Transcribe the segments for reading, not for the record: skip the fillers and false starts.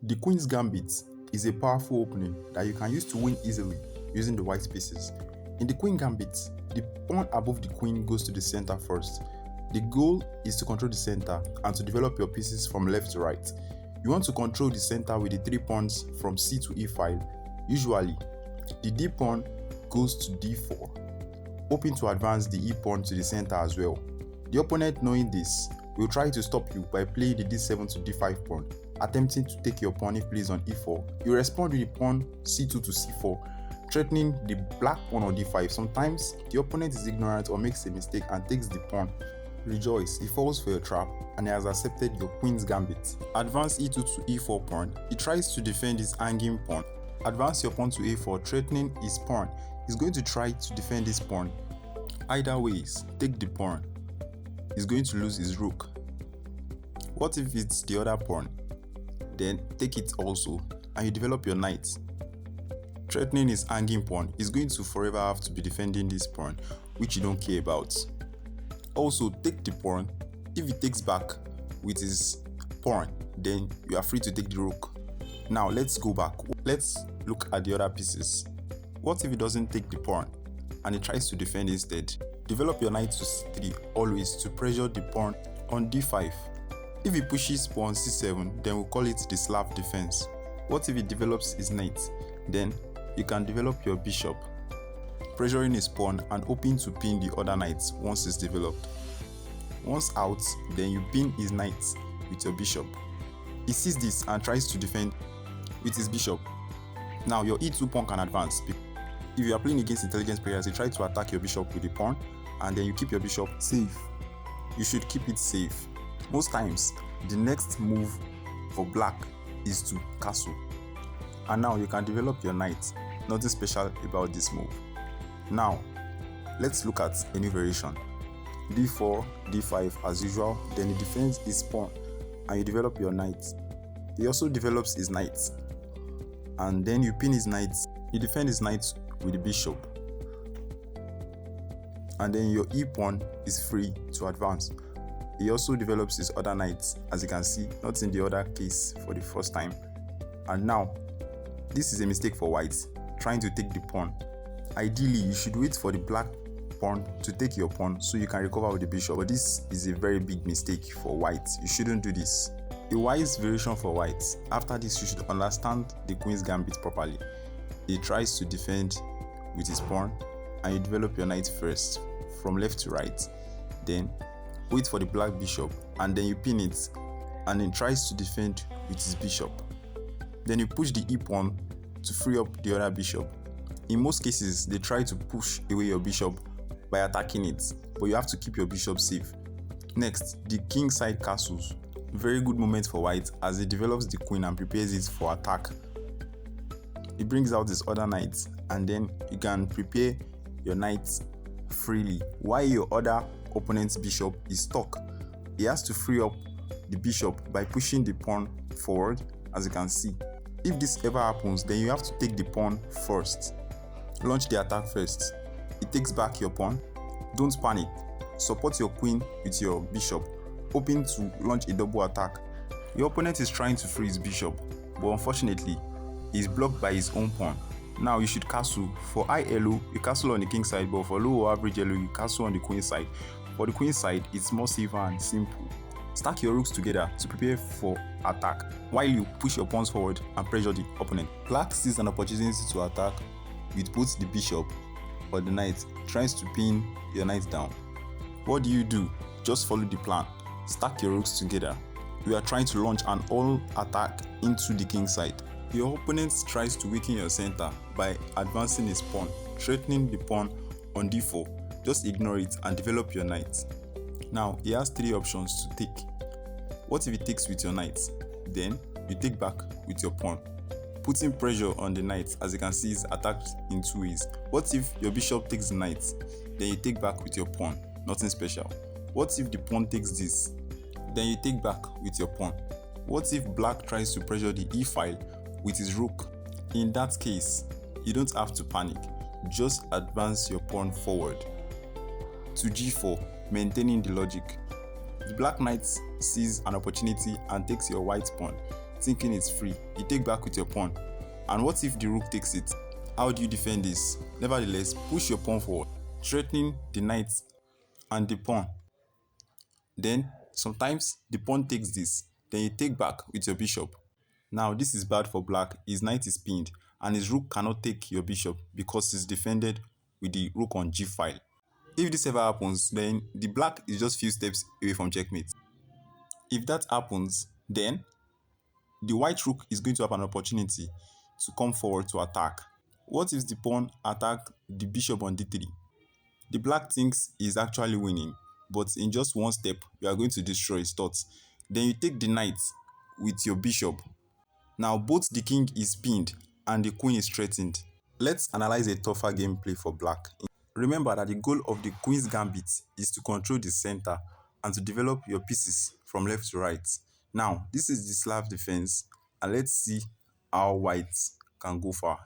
The Queen's Gambit is a powerful opening that you can use to win easily using the white pieces. In the Queen Gambit, the pawn above the queen goes to the center first. The goal is to control the center and to develop your pieces from left to right. You want to control the center with the 3 pawns from C to E file. Usually, the D pawn goes to D4, hoping to advance the E pawn to the center as well. The opponent, knowing this, will try to stop you by playing the D7 to D5 pawn, attempting to take your pawn if placed on E4. You respond with the pawn C2 to C4, threatening the black pawn on D5. Sometimes the opponent is ignorant or makes a mistake and takes the pawn. Rejoice, he falls for your trap and he has accepted your Queen's Gambit. Advance E2 to E4 pawn. He tries to defend his hanging pawn. Advance your pawn to A4, threatening his pawn. He's going to try to defend his pawn. Either ways, take the pawn. He's going to lose his rook. What if it's the other pawn? Then take it also and you develop your knight. Threatening his hanging pawn, he's going to forever have to be defending this pawn, which you don't care about. Also, take the pawn. If he takes back with his pawn, then you are free to take the rook. Now let's go back. Let's look at the other pieces. What if he doesn't take the pawn and he tries to defend instead? Develop your knight to C3 always to pressure the pawn on D5. If he pushes pawn C7, then we'll call it the slap defense. What if he develops his knight? Then you can develop your bishop, pressuring his pawn and hoping to pin the other knight once it's developed. Once out, then you pin his knight with your bishop. He sees this and tries to defend with his bishop. Now your E2 pawn can advance. If you are playing against intelligence players, you try to attack your bishop with the pawn and then you keep your bishop safe. You should keep it safe. Most times, the next move for black is to castle. And now you can develop your knight. Nothing special about this move. Now, let's look at a new variation. D4, D5 as usual, then he defends his pawn and you develop your knight. He also develops his knight. And then you pin his knight. You defend his knight with the bishop. And then your E pawn is free to advance. He also develops his other knight, as you can see, not in the other case for the first time. And now, this is a mistake for white, trying to take the pawn. Ideally, you should wait for the black pawn to take your pawn so you can recover with the bishop, but this is a very big mistake for white. You shouldn't do this. A wise variation for white, after this you should understand the Queen's Gambit properly. He tries to defend with his pawn and you develop your knight first, from left to right. Then wait for the black bishop and then you pin it and then tries to defend with his bishop. Then you push the E pawn to free up the other bishop. In most cases, they try to push away your bishop by attacking it, but you have to keep your bishop safe. Next, the king side castles. Very good moment for white as he develops the queen and prepares it for attack. He brings out his other knight and then you can prepare your knight freely while your other opponent's bishop is stuck. He has to free up the bishop by pushing the pawn forward, as you can see. If this ever happens, then you have to take the pawn first. Launch the attack first. It takes back your pawn. Don't panic. Support your queen with your bishop, hoping to launch a double attack. Your opponent is trying to free his bishop, but unfortunately, he is blocked by his own pawn. Now you should castle. For high elo, you castle on the king side, but for low or average elo, you castle on the queen side. For the queen side, it's more safer and simple. Stack your rooks together to prepare for attack while you push your pawns forward and pressure the opponent. Black sees an opportunity to attack with both the bishop or the knight, tries to pin your knight down. What do? Just follow the plan. Stack your rooks together. You are trying to launch an all attack into the king side. Your opponent tries to weaken your center by advancing his pawn, threatening the pawn on D4. Just ignore it and develop your knight. Now, he has 3 options to take. What if he takes with your knight? Then, you take back with your pawn. Putting pressure on the knight, as you can see, is attacked in 2 ways. What if your bishop takes the knight? Then you take back with your pawn. Nothing special. What if the pawn takes this? Then you take back with your pawn. What if black tries to pressure the E file with his rook? In that case, you don't have to panic. Just advance your pawn forward to G4, maintaining the logic. The black knight sees an opportunity and takes your white pawn. thinking it's free. You take back with your pawn. And what if the rook takes it? How do you defend this? Nevertheless, push your pawn forward, threatening the knight and the pawn. Then, sometimes the pawn takes this, then you take back with your bishop. Now, this is bad for black. His knight is pinned, and his rook cannot take your bishop because it's defended with the rook on g file. If this ever happens, then the black is just few steps away from checkmate. If that happens, then the white rook is going to have an opportunity to come forward to attack. What if the pawn attacked the bishop on d3? The black thinks he's actually winning, but in just one step, you are going to destroy his thoughts. Then you take the knight with your bishop. Now both the king is pinned and the queen is threatened. Let's analyze a tougher gameplay for black. Remember that the goal of the queen's gambit is to control the center and to develop your pieces from left to right. Now, this is the slab defense, and let's see how white can go far.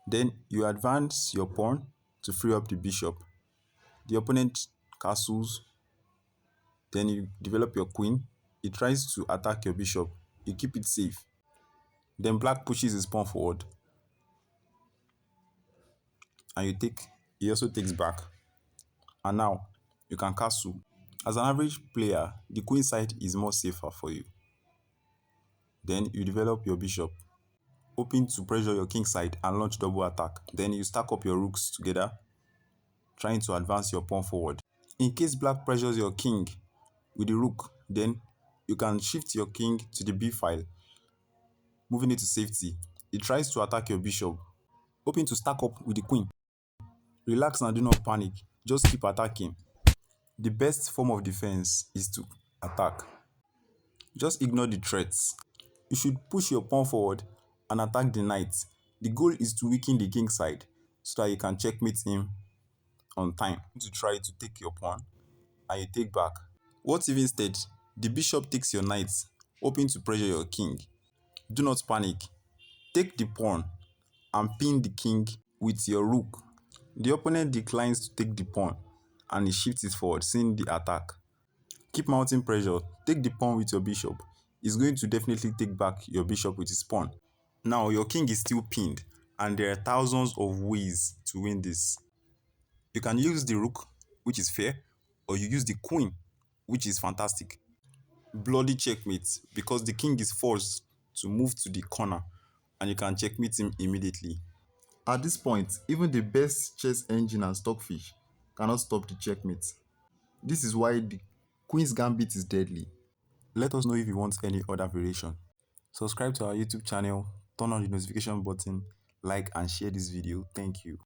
Then you advance your pawn to free up the bishop. The opponent castles. Then you develop your queen. It tries to attack your bishop. You keep it safe. Then black pushes his pawn forward. And he also takes back. And now you can castle. As an average player, the queen side is more safer for you. Then you develop your bishop, hoping to pressure your king side and launch double attack. Then you stack up your rooks together, trying to advance your pawn forward. In case black pressures your king with the rook, then you can shift your king to the b file, moving it to safety. It tries to attack your bishop, hoping to stack up with the queen. Relax and do not panic, just keep attacking. The best form of defense is to attack. Just ignore the threats. You should push your pawn forward and attack the knight. The goal is to weaken the king side so that you can checkmate him on time. To try to take your pawn and you take back. What if instead the bishop takes your knight, hoping to pressure your king? Do not panic. Take the pawn and pin the king with your rook. The opponent declines to take the pawn and he shifts it forward, seeing the attack. Keep mounting pressure. Take the pawn with your bishop. He's going to definitely take back your bishop with his pawn. Now your king is still pinned and there are thousands of ways to win this. You can use the rook, which is fair, or you use the queen, which is fantastic. Bloody checkmate, because the king is forced to move to the corner and you can checkmate him immediately. At this point, even the best chess engine and stockfish cannot stop the checkmate. This is why the queen's gambit is deadly. Let us know if you want any other variation. Subscribe to our YouTube channel, turn on the notification button, like and share this video. Thank you.